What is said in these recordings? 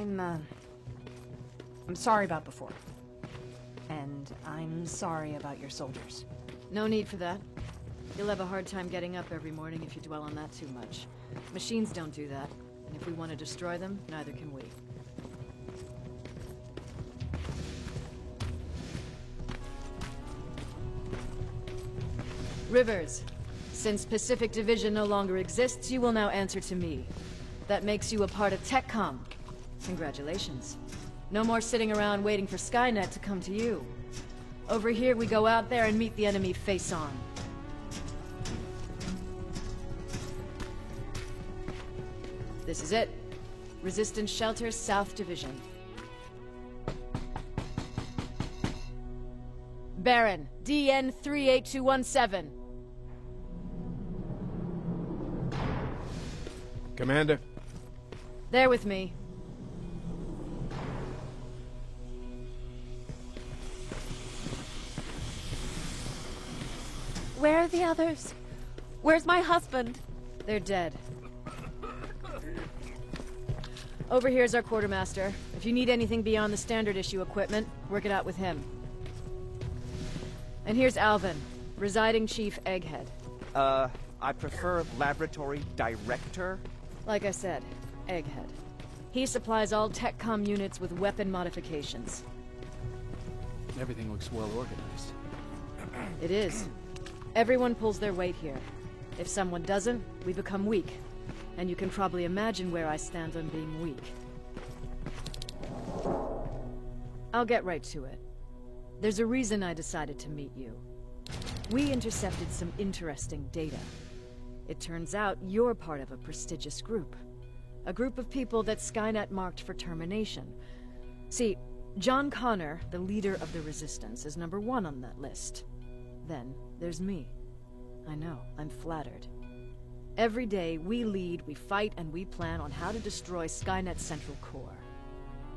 I'm sorry about before. And I'm sorry about your soldiers. No need for that. You'll have a hard time getting up every morning if you dwell on that too much. Machines don't do that, and if we want to destroy them, neither can we. Rivers, since Pacific Division no longer exists, you will now answer to me. That makes you a part of TechCom. Congratulations. No more sitting around waiting for Skynet to come to you. Over here, we go out there and meet the enemy face on. This is it. Resistance Shelter, South Division. Baron, DN 38217. Commander. There with me. Where are the others? Where's my husband? They're dead. Over here's our quartermaster. If you need anything beyond the standard issue equipment, work it out with him. And here's Alvin, residing Chief Egghead. I prefer Laboratory Director. Like I said, Egghead. He supplies all TechCom units with weapon modifications. Everything looks well organized. It is. Everyone pulls their weight here. If someone doesn't, we become weak. And you can probably imagine where I stand on being weak. I'll get right to it. There's a reason I decided to meet you. We intercepted some interesting data. It turns out you're part of a prestigious group. A group of people that Skynet marked for termination. See, John Connor, the leader of the Resistance, is #1 on that list. Then there's me. I know, I'm flattered. Every day, we lead, we fight, and we plan on how to destroy Skynet's central core.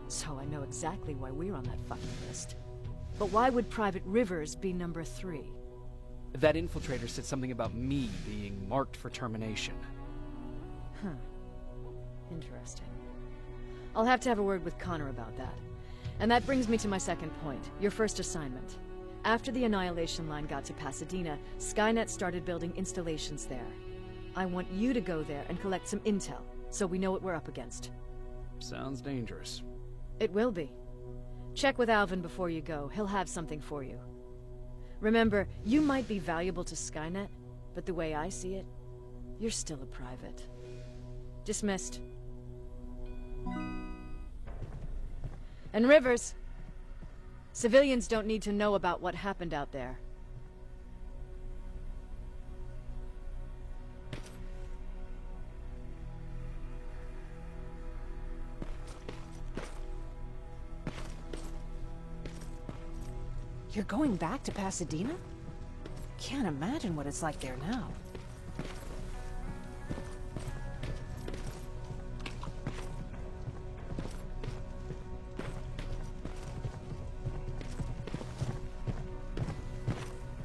So I know exactly why we're on that fucking list. But why would Private Rivers be #3? That infiltrator said something about me being marked for termination. Huh. Interesting. I'll have to have a word with Connor about that. And that brings me to my second point, your first assignment. After the Annihilation Line got to Pasadena, Skynet started building installations there. I want you to go there and collect some intel, so we know what we're up against. Sounds dangerous. It will be. Check with Alvin before you go. He'll have something for you. Remember, you might be valuable to Skynet, but the way I see it, you're still a private. Dismissed. And Rivers, civilians don't need to know about what happened out there. You're going back to Pasadena? Can't imagine what it's like there now.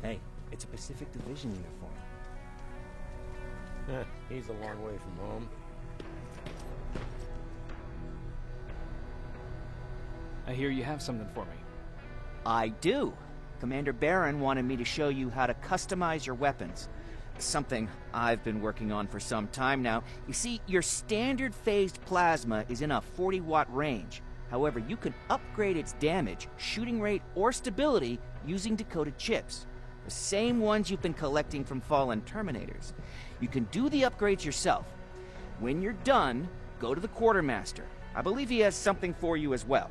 Hey, it's a Pacific Division uniform. He's a long way from home. I hear you have something for me. I do. Commander Baron wanted me to show you how to customize your weapons. Something I've been working on for some time now. You see, your standard phased plasma is in a 40-watt range. However, you can upgrade its damage, shooting rate, or stability using decoded chips. The same ones you've been collecting from fallen Terminators. You can do the upgrades yourself. When you're done, go to the Quartermaster. I believe he has something for you as well.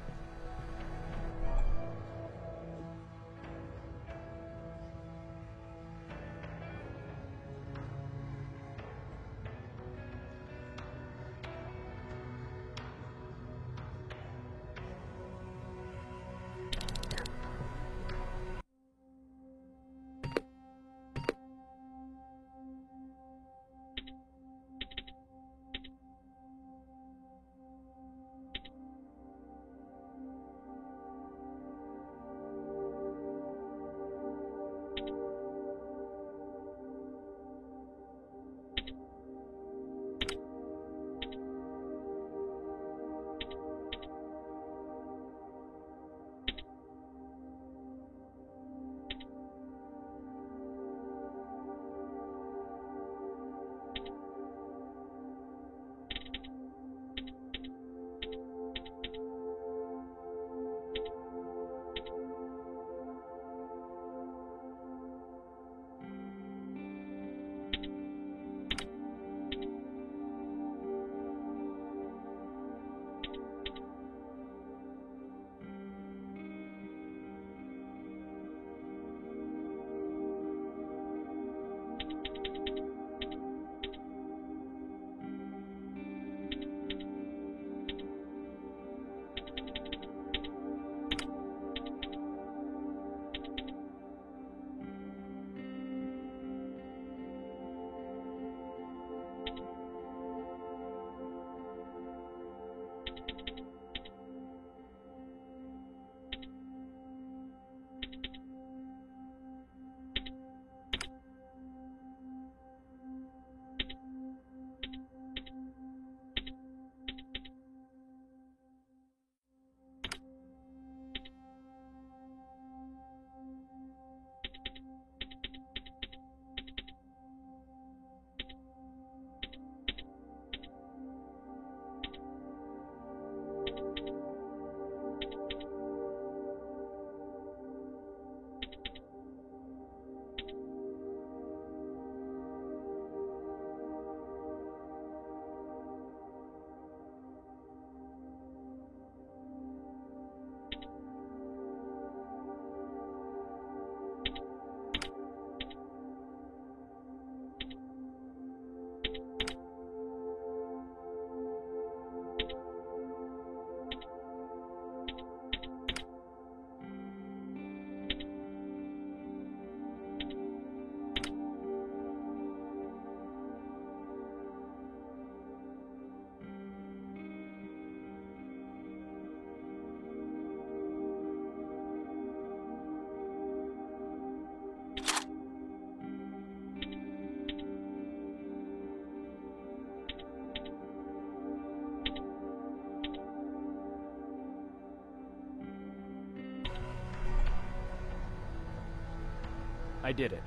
I did it.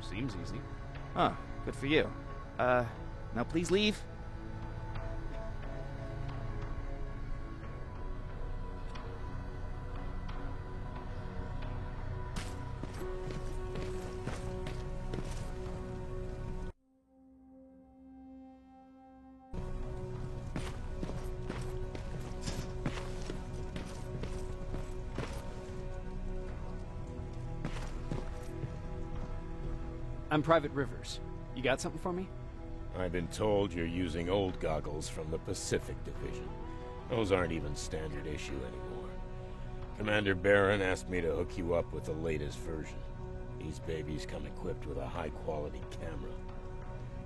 Seems easy. Huh, good for you. Now please leave. I'm Private Rivers. You got something for me? I've been told you're using old goggles from the Pacific Division. Those aren't even standard issue anymore. Commander Barron asked me to hook you up with the latest version. These babies come equipped with a high-quality camera.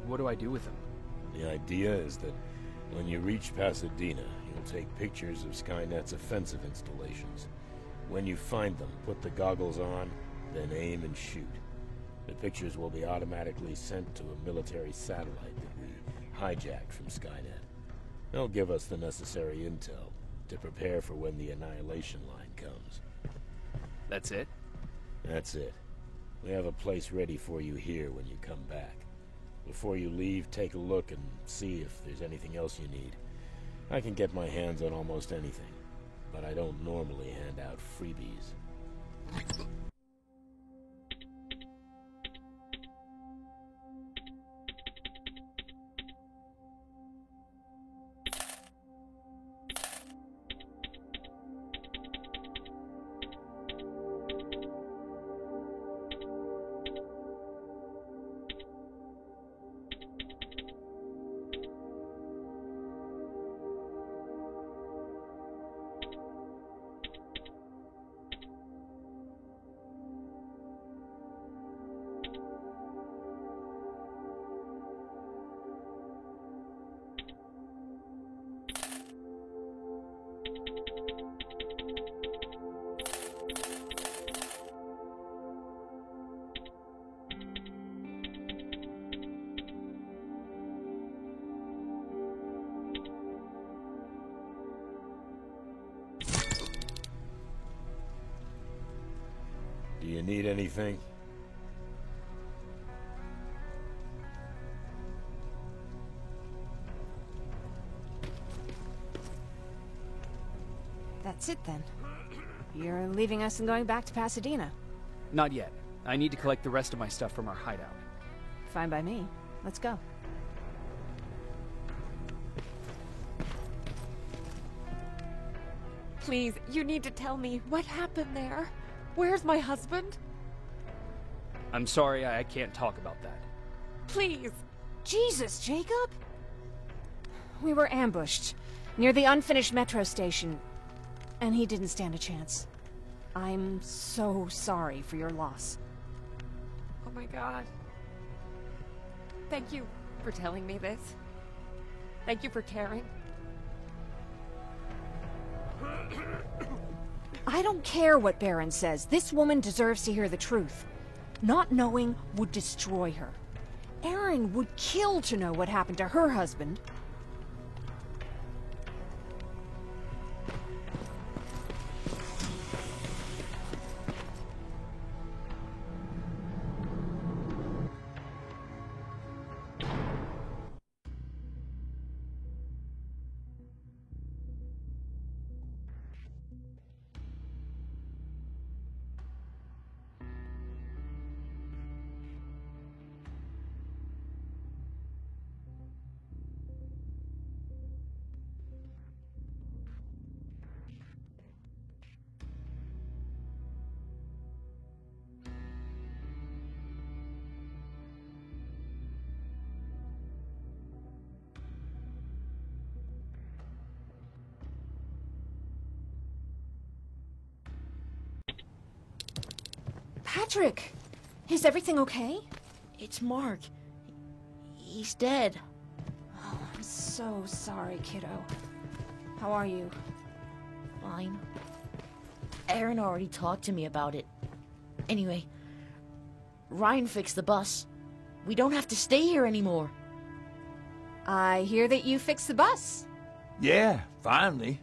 What do I do with them? The idea is that when you reach Pasadena, you'll take pictures of Skynet's offensive installations. When you find them, put the goggles on, then aim and shoot. The pictures will be automatically sent to a military satellite that we hijacked from Skynet. They'll give us the necessary intel to prepare for when the annihilation line comes. That's it? That's it. We have a place ready for you here when you come back. Before you leave, take a look and see if there's anything else you need. I can get my hands on almost anything, but I don't normally hand out freebies. Do you need anything? That's it then. You're leaving us and going back to Pasadena. Not yet. I need to collect the rest of my stuff from our hideout. Fine by me. Let's go. Please, you need to tell me what happened there. Where's my husband? I'm sorry, I can't talk about that. Please. Jesus, Jacob! We were ambushed near the unfinished metro station, and he didn't stand a chance. I'm so sorry for your loss. Oh my God. Thank you for telling me this. Thank you for caring. I don't care what Barron says. This woman deserves to hear the truth. Not knowing would destroy her. Erin would kill to know what happened to her husband. Patrick! Is everything okay? It's Mark. He's dead. Oh, I'm so sorry, kiddo. How are you? Fine. Erin already talked to me about it. Anyway, Ryan fixed the bus. We don't have to stay here anymore. I hear that you fixed the bus. Yeah, finally.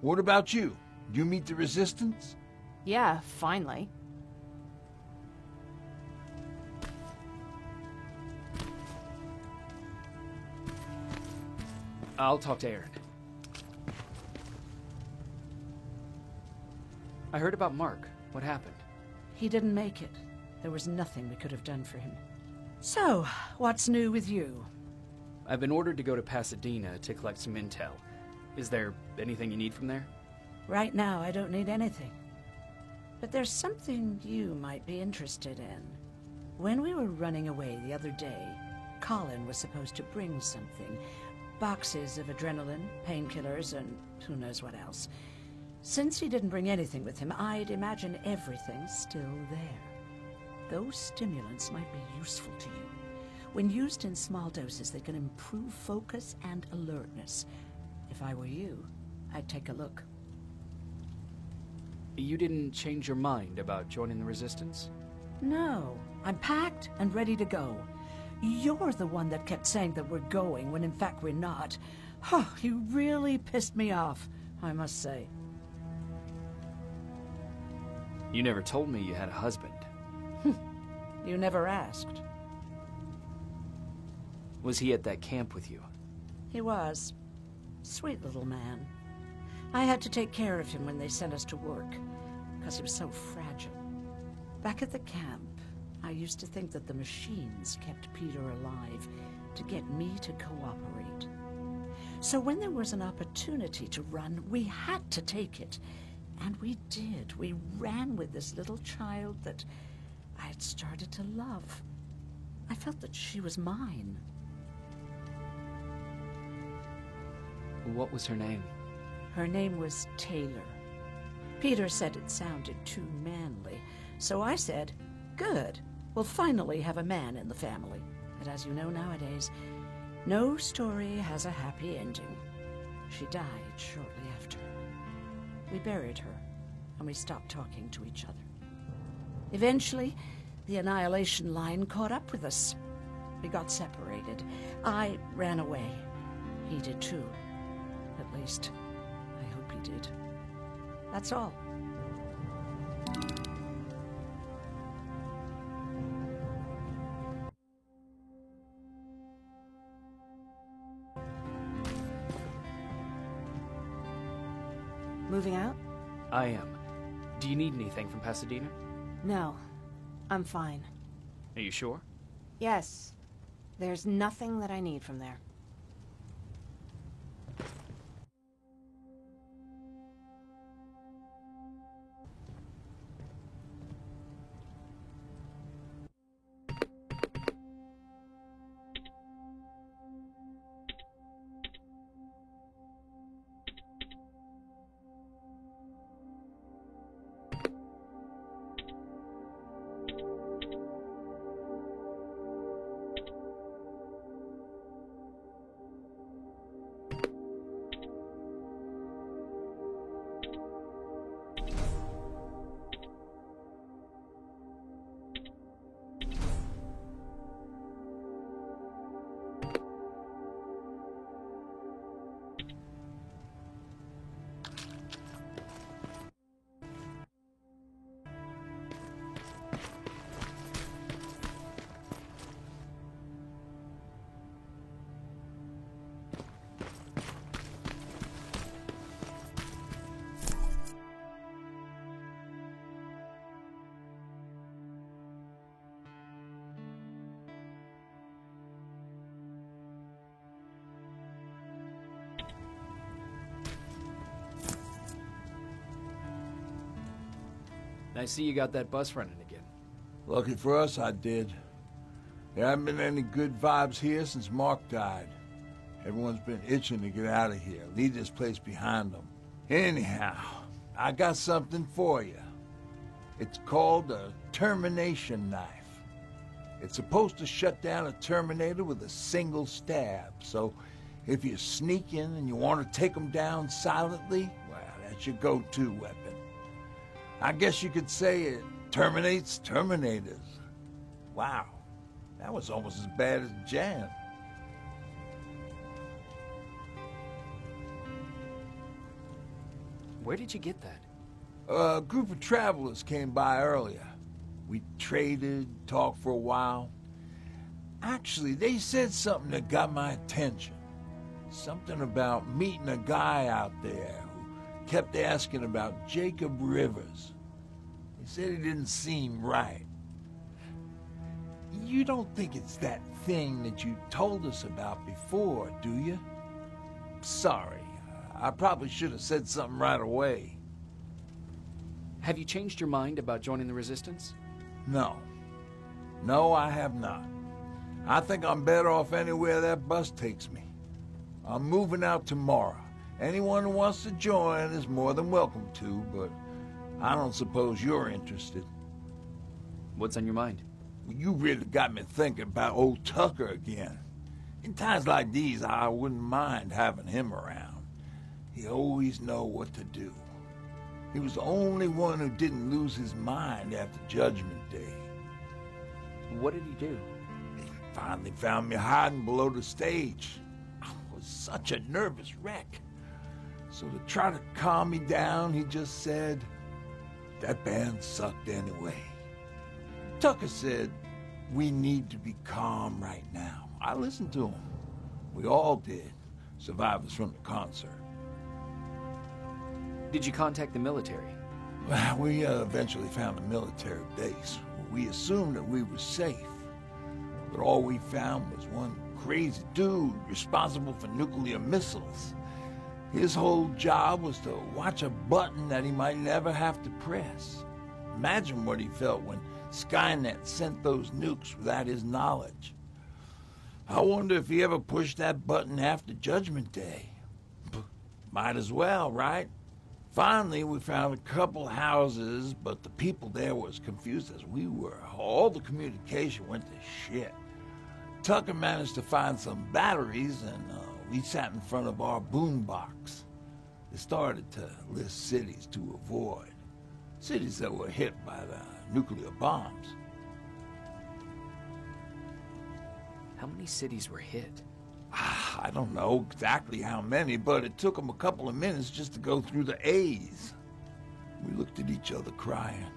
What about you? You meet the Resistance? Yeah, finally. I'll talk to Aaron. I heard about Mark. What happened? He didn't make it. There was nothing we could have done for him. So, what's new with you? I've been ordered to go to Pasadena to collect some intel. Is there anything you need from there? Right now, I don't need anything. But there's something you might be interested in. When we were running away the other day, Colin was supposed to bring something. Boxes of adrenaline, painkillers, and who knows what else. Since he didn't bring anything with him, I'd imagine everything's still there. Those stimulants might be useful to you. When used in small doses, they can improve focus and alertness. If I were you, I'd take a look. You didn't change your mind about joining the Resistance? No, I'm packed and ready to go. You're the one that kept saying that we're going, when in fact we're not. Oh, you really pissed me off, I must say. You never told me you had a husband. You never asked. Was he at that camp with you? He was. Sweet little man. I had to take care of him when they sent us to work, because he was so fragile. Back at the camp, I used to think that the machines kept Peter alive to get me to cooperate. So when there was an opportunity to run, we had to take it. And we did. We ran with this little child that I had started to love. I felt that she was mine. What was her name? Her name was Taylor. Peter said it sounded too manly, so I said, good, we'll finally have a man in the family. But as you know nowadays, no story has a happy ending. She died shortly after. We buried her, and we stopped talking to each other. Eventually, the Annihilation Line caught up with us. We got separated. I ran away. He did too. At least, I hope he did. That's all. Moving out? I am. Do you need anything from Pasadena? No. I'm fine. Are you sure? Yes. There's nothing that I need from there. I see you got that bus running again. Lucky for us, I did. There haven't been any good vibes here since Mark died. Everyone's been itching to get out of here, leave this place behind them. Anyhow, I got something for you. It's called a termination knife. It's supposed to shut down a Terminator with a single stab, so if you sneak in and you want to take them down silently, well, that's your go-to weapon. I guess you could say it terminates Terminators. Wow, that was almost as bad as Jan. Where did you get that? A group of travelers came by earlier. We traded, talked for a while. Actually, they said something that got my attention. Something about meeting a guy out there who kept asking about Jacob Rivers. He said he didn't seem right. You don't think it's that thing that you told us about before, do you? Sorry, I probably should have said something right away. Have you changed your mind about joining the Resistance? No. No, I have not. I think I'm better off anywhere that bus takes me. I'm moving out tomorrow. Anyone who wants to join is more than welcome to, but I don't suppose you're interested. What's on your mind? You really got me thinking about old Tucker again. In times like these, I wouldn't mind having him around. He always know what to do. He was the only one who didn't lose his mind after Judgment Day. What did he do? He finally found me hiding below the stage. I was such a nervous wreck. So to try to calm me down, he just said, "That band sucked anyway." Tucker said, "We need to be calm right now." I listened to him. We all did, survivors from the concert. Did you contact the military? Well, we eventually found a military base. We assumed that we were safe. But all we found was one crazy dude responsible for nuclear missiles. His whole job was to watch a button that he might never have to press. Imagine what he felt when Skynet sent those nukes without his knowledge. I wonder if he ever pushed that button after Judgment Day. Might as well, right? Finally, we found a couple houses, but the people there were as confused as we were. All the communication went to shit. Tucker managed to find some batteries, and we sat in front of our boombox. They started to list cities to avoid. Cities that were hit by the nuclear bombs. How many cities were hit? I don't know exactly how many, but it took them a couple of minutes just to go through the A's. We looked at each other crying.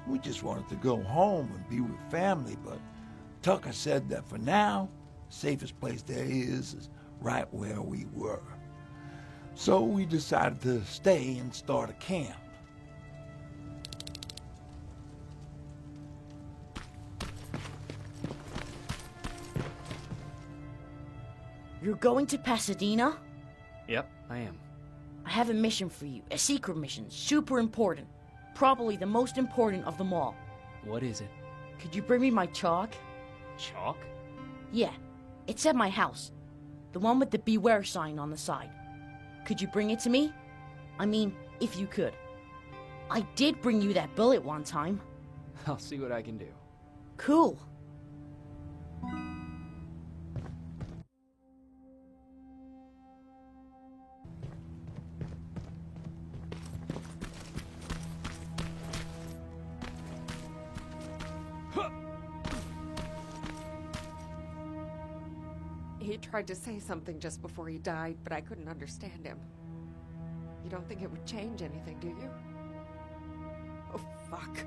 We just wanted to go home and be with family, but Tucker said that for now, the safest place there is right where we were. So we decided to stay and start a camp. You're going to Pasadena? Yep, I am. I have a mission for you. A secret mission. Super important. Probably the most important of them all. What is it? Could you bring me my chalk? Chalk? Yeah. It's at my house. The one with the beware sign on the side. Could you bring it to me? I mean, if you could. I did bring you that bullet one time. I'll see what I can do. Cool. He tried to say something just before he died, but I couldn't understand him. You don't think it would change anything, do you? Oh, fuck.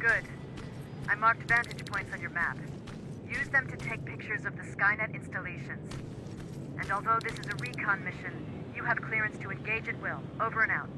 Good. I marked vantage points on your map. Use them to take pictures of the Skynet installations. And although this is a recon mission, you have clearance to engage at will. Over and out.